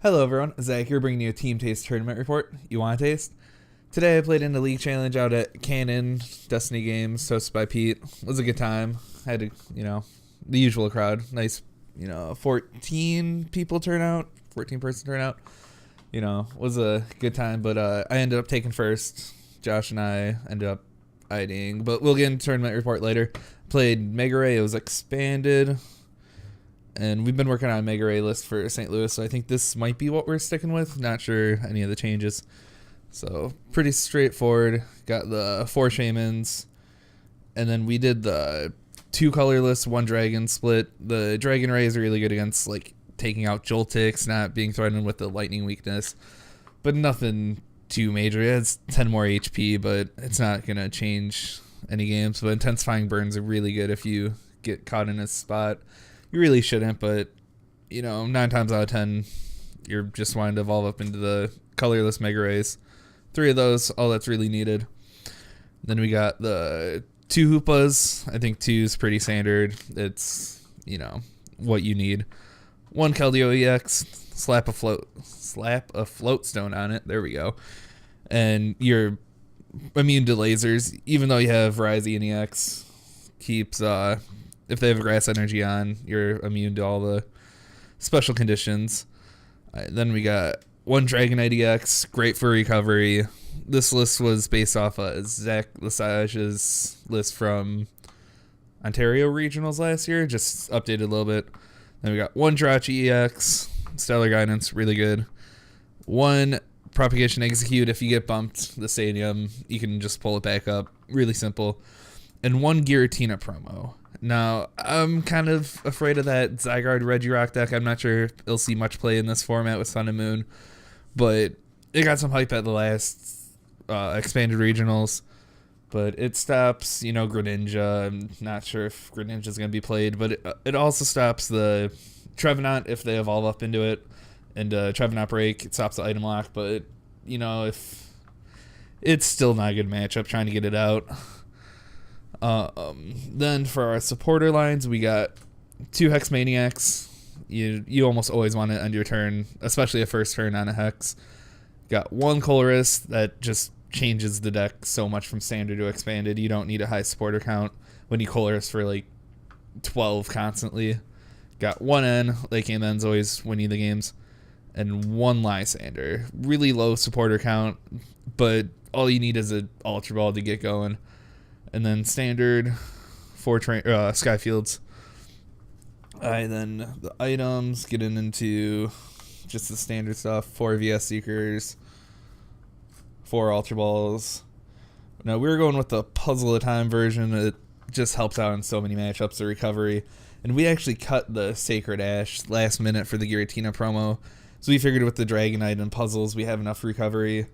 Hello everyone, Zach here bringing you a Team Taste tournament report. You want a taste? Today I played in the League Challenge out at Canton, Destiny Games, hosted by Pete. It was a good time. Had to, the usual crowd. Nice, 14 people turnout, 14 person turnout. Was a good time, but I ended up taking first. Josh and I ended up hiding, but we'll get into tournament report later. Played Mega Ray, it was expanded. And we've been working on a Mega Ray list for St. Louis, so I think this might be what we're sticking with. Not sure any of the changes. So, pretty straightforward. Got the 4 Shamans. And then we did the 2 colorless, 1 dragon split. The Dragon Ray is really good against, taking out Joltix, not being threatened with the lightning weakness. But nothing too major. It has 10 more HP, but it's not going to change any games. But Intensifying Burns are really good if you get caught in a spot. You really shouldn't, but, 9 times out of 10, you're just wanting to evolve up into the colorless Mega Rays. 3 of those, all that's really needed. Then we got the 2 Hoopas. I think 2 is pretty standard. It's, what you need. 1 Keldeo EX, slap a float stone on it. There we go. And you're immune to lasers, even though you have Ryze EX. Keeps, if they have grass energy on, you're immune to all the special conditions. Then we got 1 Dragonite EX, great for recovery. This list was based off Zach Lesage's list from Ontario Regionals last year, just updated a little bit. Then we got 1 Jirachi EX, Stellar Guidance, really good. 1 Propagation Execute, if you get bumped the stadium, you can just pull it back up, really simple. And 1 Giratina promo. Now, I'm kind of afraid of that Zygarde Regirock deck. I'm not sure if it'll see much play in this format with Sun and Moon, but it got some hype at the last expanded regionals. But it stops, Greninja. I'm not sure if Greninja's going to be played, but it also stops the Trevenant if they evolve up into it, and Trevenant Break. It stops the item lock, but, if it's still not a good matchup trying to get it out. Then for our supporter lines, we got 2 Hex Maniacs. You almost always want to end your turn, especially a first turn on a Hex. Got 1 Colress that just changes the deck so much from standard to expanded. You don't need a high supporter count when you Colress for 12 constantly. Got 1 N, late game ends always winning the games, and 1 Lysander. Really low supporter count, but all you need is an Ultra Ball to get going. And then standard 4 Skyfields. Then the items, getting into just the standard stuff. 4 VS Seekers, 4 Ultra Balls. Now we were going with the Puzzle of Time version. It just helps out in so many matchups, the recovery. And we actually cut the Sacred Ash last minute for the Giratina promo. So we figured with the Dragonite and puzzles, we have enough recovery.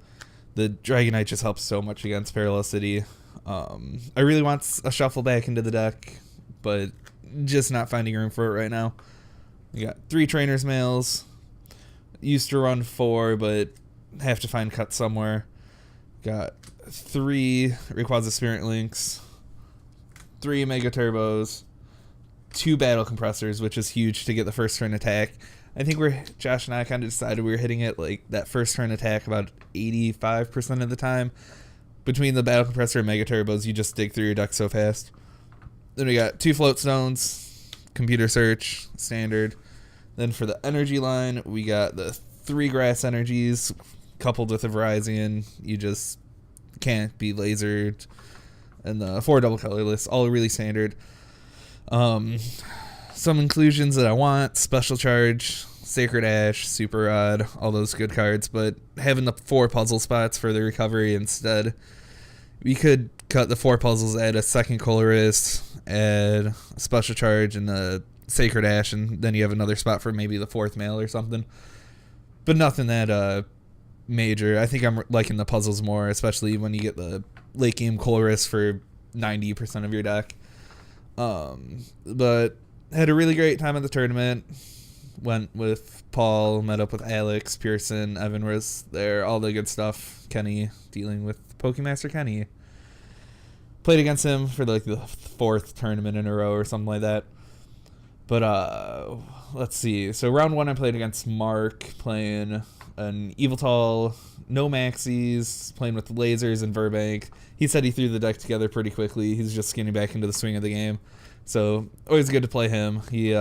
The Dragonite just helps so much against Parallel City. I really want a shuffle back into the deck, but just not finding room for it right now. We got 3 Trainers Mails. Used to run 4, but have to find cut somewhere. Got 3 Rayquaza Spirit Links, 3 Mega Turbos, 2 Battle Compressors, which is huge to get the first turn attack. I think Josh and I kind of decided we were hitting it that first turn attack about 85% of the time. Between the Battle Compressor and Mega Turbos, you just dig through your deck so fast. Then we got 2 Float Stones, Computer Search, standard. Then for the energy line, we got the 3 Grass Energies coupled with a Virizion. You just can't be lasered. And the 4 Double Colorless, all really standard. Some inclusions that I want: Special Charge, Sacred Ash, Super Rod, all those good cards, but having the 4 puzzle spots for the recovery instead. We could cut the 4 puzzles, add a second Colress, add a Special Charge and a Sacred Ash, and then you have another spot for maybe the 4th mail or something. But nothing that major. I think I'm liking the puzzles more, especially when you get the late game Colress for 90% of your deck. But had a really great time at the tournament. Went with Paul, met up with Alex, Pearson, Evan was there, all the good stuff. Kenny, dealing with Pokemaster Kenny. Played against him for the 4th tournament in a row or something like that. But let's see. So round one, I played against Mark, playing an Eviltal, no maxis, playing with lasers and Verbank. He said he threw the deck together pretty quickly. He's just getting back into the swing of the game. So always good to play him. He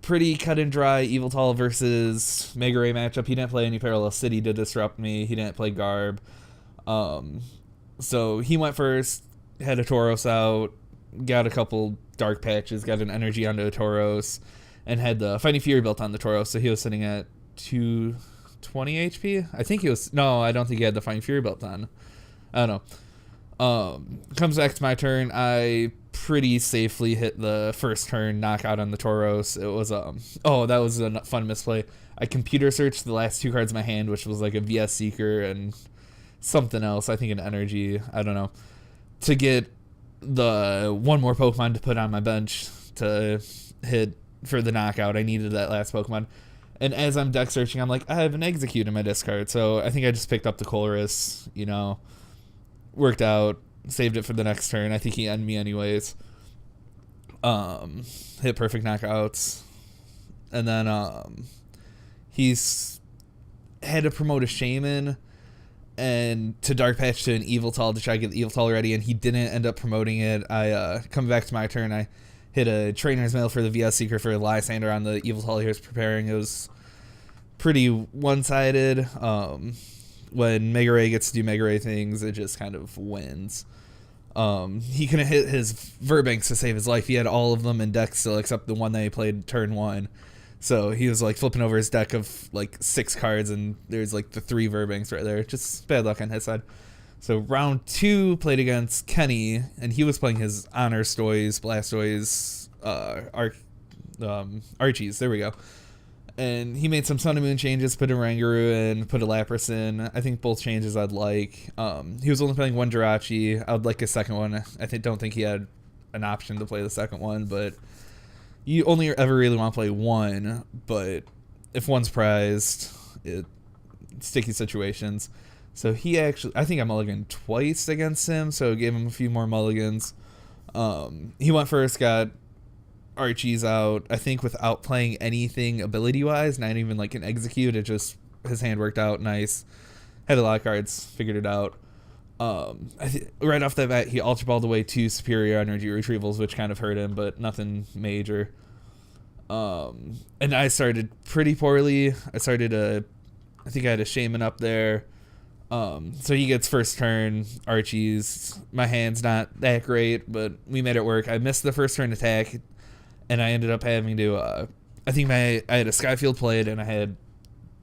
pretty cut and dry Eviltal versus Mega Ray matchup. He didn't play any Parallel City to disrupt me. He didn't play Garb. So he went first, had a Tauros out, got a couple dark patches, got an energy onto a Tauros, and had the Fighting Fury built on the Tauros, so he was sitting at 220 HP. I think he was... No, I don't think he had the Fighting Fury built on. I don't know. Comes back to my turn. I pretty safely hit the first turn knockout on the Tauros. It was... Oh, that was a fun misplay. I computer searched the last two cards in my hand, which was like a VS Seeker and something else. I think an energy. I don't know. To get the one more Pokemon to put on my bench to hit for the knockout. I needed that last Pokemon. And as I'm deck searching, I'm like, I have an Execute in my discard. So I think I just picked up the Colress, worked out, saved it for the next turn. I think he ended me anyways. Hit perfect knockouts. And then he's had to promote a Shaman and to Dark Patch to an Eviltal to try to get the Eviltal ready, and he didn't end up promoting it. I come back to my turn. I hit a Trainer's Mail for the VS Seeker for Lysander on the Eviltal he was preparing. It was pretty one-sided. When Mega Ray gets to do Mega Ray things, it just kind of wins. He couldn't hit his Verbanks to save his life. He had all of them in deck still except the one that he played turn one. So he was like flipping over his deck of like 6 cards, and there's like the 3 Verbanks right there. Just bad luck on his side. So round 2 played against Kenny, and he was playing his Honor Stoys, Blastoise, Archies. There we go. And he made some Sun and Moon changes, put a Rangaroo in, put a Lapras in. I think both changes I'd like. He was only playing one Jirachi. I would like a second one. Don't think he had an option to play the second one, but you only ever really want to play one. But if one's prized, sticky situations. So he actually, I think I mulliganed twice against him, so gave him a few more mulligans. He went first, got Archie's out, I think without playing anything ability-wise, not even like an Execute. It just, his hand worked out nice. Had a lot of cards, figured it out. Right off the bat, he Ultra Balled away 2 superior energy retrievals, which kind of hurt him, but nothing major. And I started pretty poorly. I think I had a Shaman up there. So he gets first turn, Archie's. My hand's not that great, but we made it work. I missed the first turn attack, and I ended up having to, I had a Skyfield played, and I had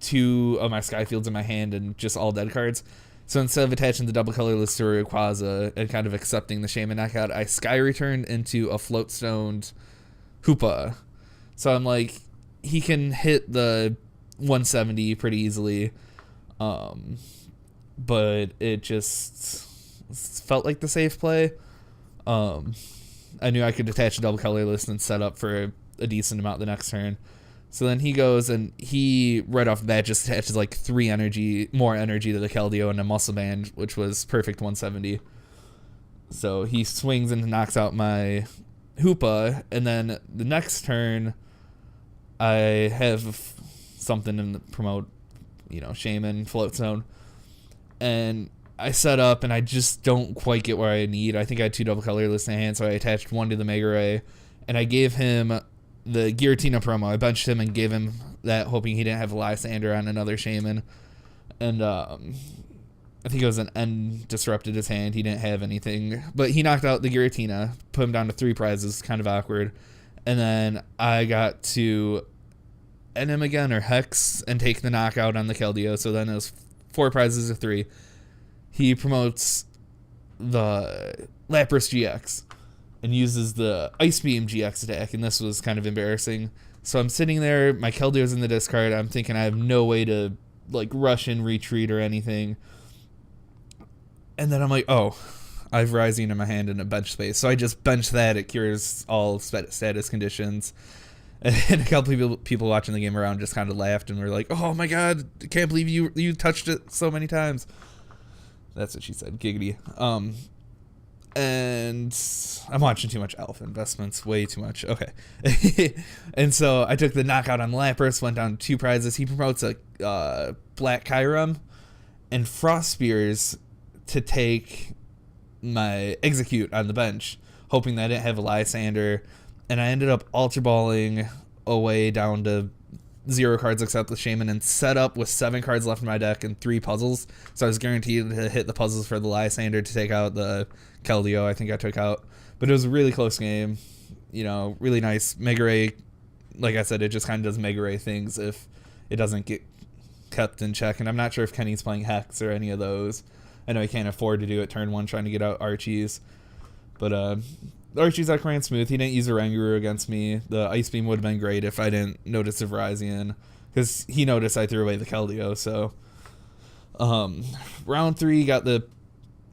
2 of my Skyfields in my hand and just all dead cards. So instead of attaching the double colorless to Rayquaza and kind of accepting the Shaman knockout, I Sky returned into a float-stoned Hoopa. So I'm like, he can hit the 170 pretty easily. But it just felt like the safe play. I knew I could attach a double colorless and set up for a decent amount the next turn. So then he goes and he, right off the bat, just attaches like 3 more energy to the Keldeo and a Muscle Band, which was perfect 170. So he swings and knocks out my Hoopa, and then the next turn I have something in the promote, Shaman, Float Zone. And I set up, and I just don't quite get where I need. I think I had 2 double colorless in hand, so I attached 1 to the Mega Ray, and I gave him the Giratina promo. I benched him and gave him that, hoping he didn't have Lysander on another Shaman. And I think it was an N disrupted his hand. He didn't have anything, but he knocked out the Giratina, put him down to 3 prizes, kind of awkward. And then I got to end him again, or Hex, and take the knockout on the Keldeo. So then it was 4 prizes to 3. He promotes the Lapras GX and uses the Ice Beam GX attack, and this was kind of embarrassing. So I'm sitting there, my Keldeo's in the discard. I'm thinking I have no way to rush and retreat or anything. And then I'm like, oh, I have Rising in my hand in a bench space. So I just bench that. It cures all status conditions. And a couple people watching the game around just kind of laughed and were like, oh my god, I can't believe you touched it so many times. That's what she said, giggity. And I'm watching too much Alpha Investments, way too much. Okay. And so I took the knockout on Lapras, went down 2 prizes. He promotes a Black Kyurem and Frost Spears to take my Execute on the bench, hoping that I didn't have a Lysander. And I ended up Ultra Balling away down to 0 cards except the Shaman and set up with 7 cards left in my deck and 3 puzzles. So I was guaranteed to hit the puzzles for the Lysander to take out the Keldeo I think I took out. But it was a really close game. You know, really nice. Mega Ray, like I said, it just kind of does Mega Ray things if it doesn't get kept in check. And I'm not sure if Kenny's playing Hex or any of those. I know he can't afford to do it turn 1 trying to get out Archie's. But the Archie's like ran smooth. He didn't use a Ranguru against me. The Ice Beam would have been great if I didn't notice the Virizion, because he noticed I threw away the Keldeo. So round 3 got the,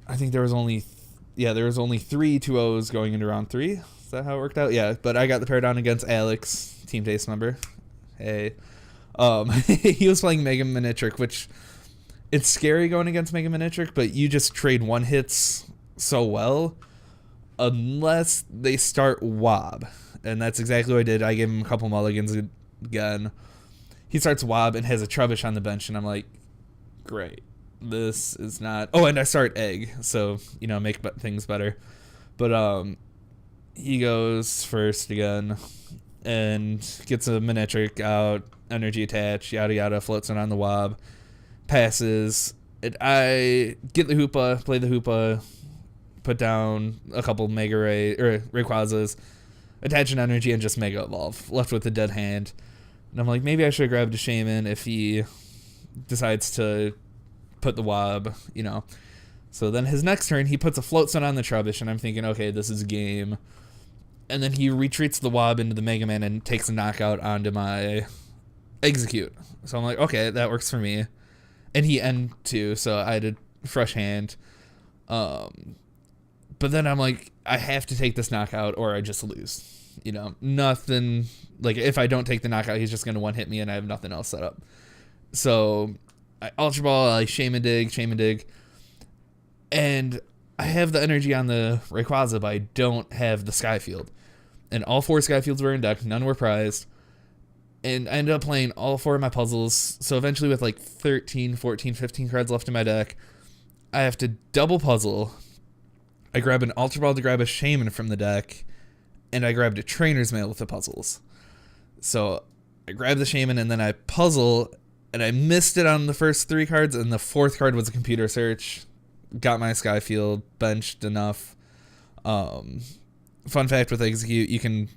I think there was only 3 2-0s going into round 3. Is that how it worked out? Yeah, but I got the Paragon against Alex, Team Taste member. Hey. He was playing Mega Minitrick, which it's scary going against Mega Minitrick, but you just trade 1-hits so well unless they start Wob. And that's exactly what I did. I gave him a couple mulligans again. He starts Wob and has a Trubbish on the bench, and I'm like, great. This is not... Oh, and I start Egg, so, you know, make things better. But he goes first again and gets a Minitrick out, Energy Attach, yada yada, floats it on the Wob, passes. I get the Hoopa, play the Hoopa, put down a couple Mega Ray, or Rayquazas, attach an Energy, and just Mega Evolve. Left with a dead hand. And I'm like, maybe I should have grabbed a Shaman if he decides to put the Wob, you know. So then his next turn, he puts a Float Stone on the Trubbish, and I'm thinking, okay, this is game. And then he retreats the Wob into the Mega Man and takes a knockout onto my Execute. So I'm like, okay, that works for me. And he end too, so I had a fresh hand. But then I'm like, I have to take this knockout or I just lose. You know, nothing, like if I don't take the knockout, he's just going to one-hit me and I have nothing else set up. So I Ultra Ball, I Shaman Dig, and I have the energy on the Rayquaza, but I don't have the Skyfield. And all 4 Skyfields were in deck, none were prized. And I ended up playing all 4 of my puzzles. So eventually with like 13, 14, 15 cards left in my deck, I have to double puzzle. I grab an Ultra Ball to grab a Shaman from the deck, and I grabbed a Trainer's Mail with the puzzles. So I grabbed the Shaman, and then I puzzle, and I missed it on the first 3 cards, and the 4th card was a computer search. Got my Skyfield, benched enough. Fun fact with Execute, you can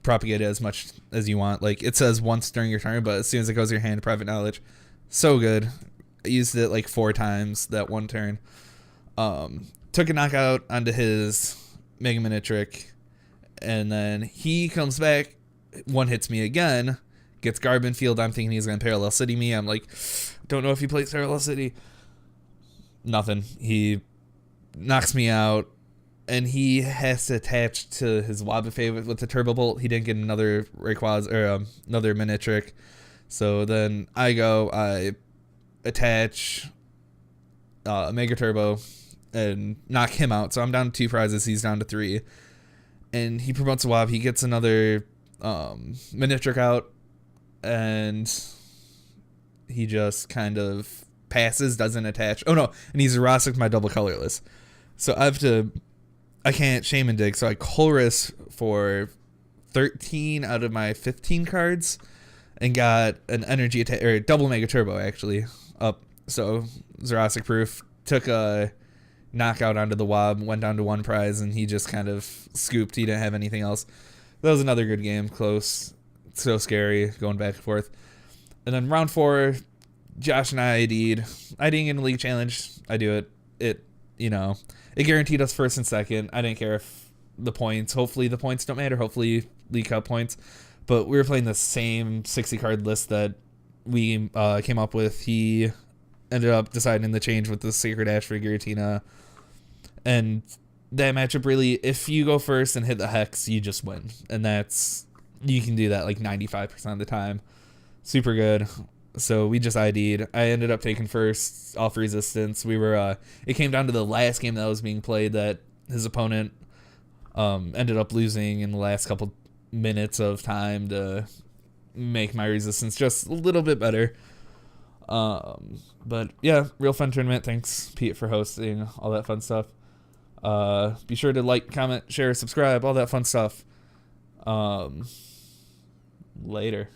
propagate it as much as you want. Like, it says once during your turn, but as soon as it goes your hand, Private Knowledge. So good. I used it like 4 times that one turn. Took a knockout onto his Mega Minitrick, and then he comes back, one hits me again, gets Garbin Field. I'm thinking he's going to Parallel City me. I'm like, don't know if he plays Parallel City. Nothing. He knocks me out, and he has to attach to his Wobbuffet with the Turbo Bolt. He didn't get another Rayquaza or another Minitrick. So then I attach Mega Turbo and knock him out. So I'm down to 2 prizes. He's down to 3. And he promotes a Wob. He gets another Minitrick out, and he just kind of passes, doesn't attach. Oh no, and he's Erosic my double colorless. So I can't Shaman Dig, so I Colress for 13 out of my 15 cards and got an energy attack, or double Mega Turbo actually, up. So Jurassic proof, took a knockout onto the Wob, went down to 1 prize, and he just kind of scooped. He didn't have anything else. That was another good game, close, so scary, going back and forth. And then round 4, Josh and I ID'd. I didn't get a league challenge. I do it. It guaranteed us first and second. I didn't care if the points. Hopefully the points don't matter. Hopefully League Cup points. But we were playing the same 60 card list that we came up with. He ended up deciding to change with the Sacred Ash for Giratina. And that matchup really, if you go first and hit the Hex, you just win. And you can do that like 95% of the time. Super good. So we just ID'd. I ended up taking first off resistance. We were it came down to the last game that was being played that his opponent ended up losing in the last couple minutes of time to make my resistance just a little bit better. But yeah, real fun tournament. Thanks, Pete, for hosting, all that fun stuff. Be sure to like, comment, share, subscribe, all that fun stuff. Later.